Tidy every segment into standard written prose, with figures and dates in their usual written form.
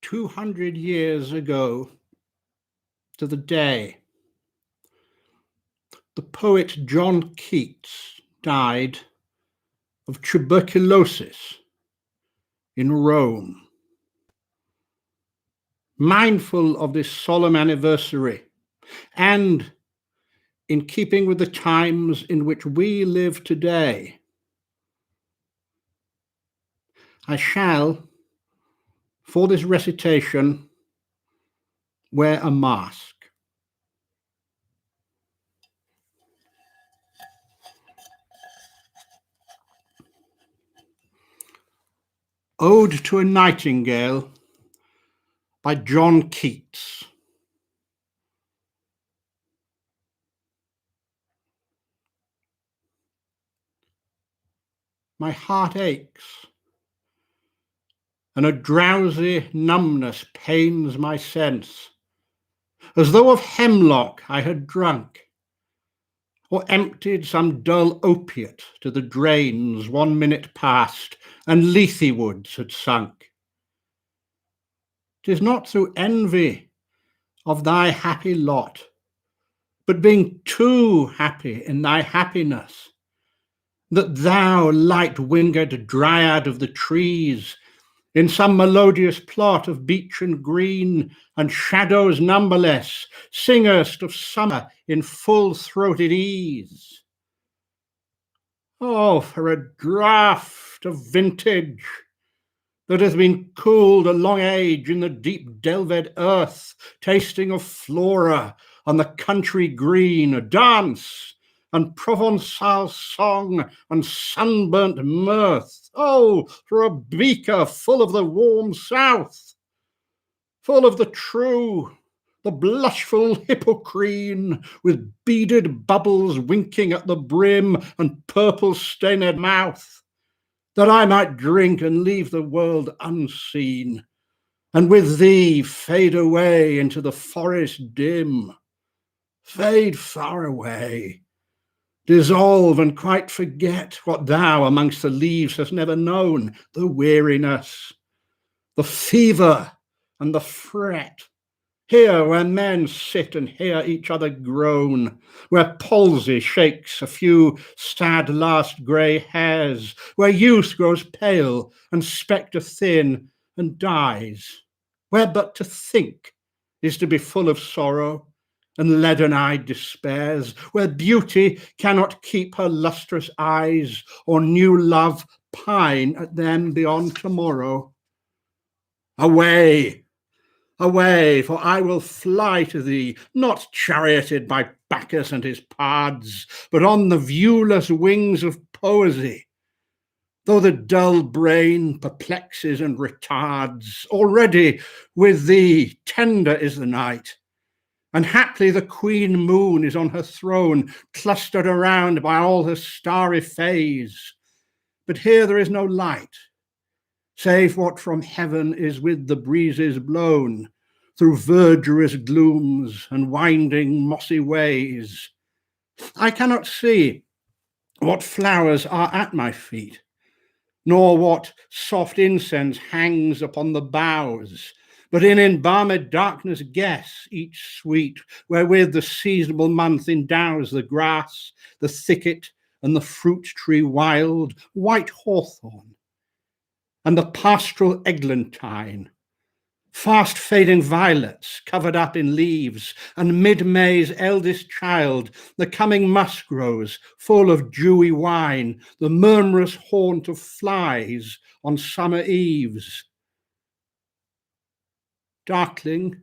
200 years ago to the day, the poet John Keats died of tuberculosis in Rome. Mindful of this solemn anniversary, and in keeping with the times in which we live today, I shall, for this recitation, wear a mask. Ode to a Nightingale by John Keats. My heart aches, and a drowsy numbness pains my sense, as though of hemlock I had drunk, or emptied some dull opiate to the drains 1 minute past, and Lethe woods had sunk. 'Tis not through envy of thy happy lot, but being too happy in thy happiness, that thou, light-winged dryad of the trees, in some melodious plot of beech and green, and shadows numberless, singest of summer in full-throated ease. Oh, for a draught of vintage that has been cooled a long age in the deep delved earth, tasting of flora on the country green, a dance and Provençal song and sunburnt mirth. Oh, for a beaker full of the warm south, full of the true, the blushful Hippocrene, with beaded bubbles winking at the brim and purple stained mouth, that I might drink and leave the world unseen, and with thee fade away into the forest dim, fade far away, dissolve and quite forget what thou amongst the leaves hast never known, the weariness, the fever and the fret, here where men sit and hear each other groan, where palsy shakes a few sad last grey hairs, where youth grows pale and spectre thin and dies, where but to think is to be full of sorrow and leaden-eyed despairs, where beauty cannot keep her lustrous eyes, or new love pine at them beyond tomorrow. Away! Away, for I will fly to thee, not charioted by Bacchus and his pards, but on the viewless wings of poesy. Though the dull brain perplexes and retards, already with thee tender is the night, and haply the queen moon is on her throne, clustered around by all her starry fays. But here there is no light, save what from heaven is with the breezes blown, through verdurous glooms and winding mossy ways. I cannot see what flowers are at my feet, nor what soft incense hangs upon the boughs, but in embalmed darkness guess each sweet, wherewith the seasonable month endows the grass, the thicket, and the fruit tree wild, white hawthorn, and the pastoral eglantine, fast fading violets covered up in leaves, and mid-May's eldest child, the coming musk rose, full of dewy wine, the murmurous haunt of flies on summer eves. Darkling,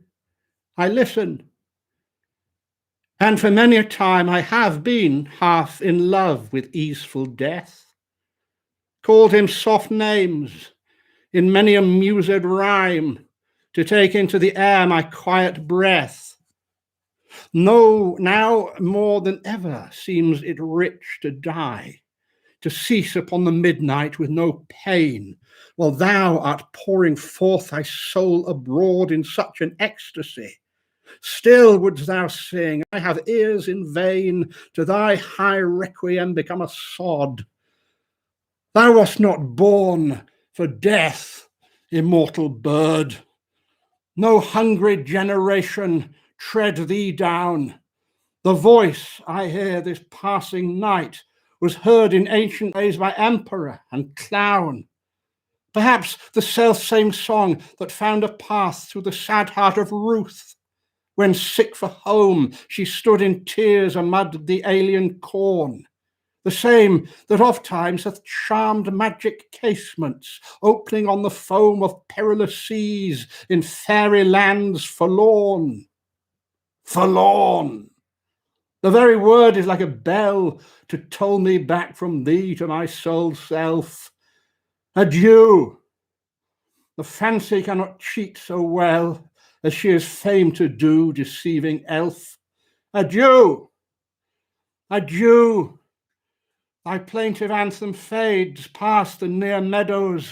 I listen, and for many a time I have been half in love with easeful death, called him soft names in many a mused rhyme, to take into the air my quiet breath. No, now more than ever seems it rich to die, to cease upon the midnight with no pain, while thou art pouring forth thy soul abroad in such an ecstasy. Still wouldst thou sing, I have ears in vain, to thy high requiem become a sod. Thou wast not born for death, immortal bird. No hungry generation tread thee down. The voice I hear this passing night was heard in ancient days by emperor and clown. Perhaps the self-same song that found a path through the sad heart of Ruth, when sick for home she stood in tears amid the alien corn. The same that oft times hath charmed magic casements, opening on the foam of perilous seas in fairy lands forlorn. Forlorn! The very word is like a bell to toll me back from thee to my soul's self. Adieu! The fancy cannot cheat so well as she is famed to do, deceiving elf. Adieu! Adieu! Thy plaintive anthem fades past the near meadows,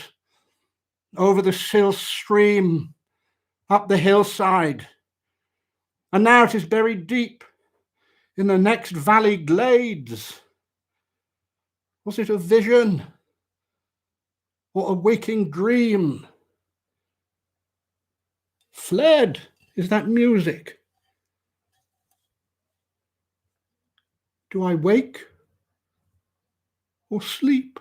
over the sill stream, up the hillside, and now it is buried deep in the next valley glades. Was it a vision or a waking dream? Fled is that music. Do I wake or sleep?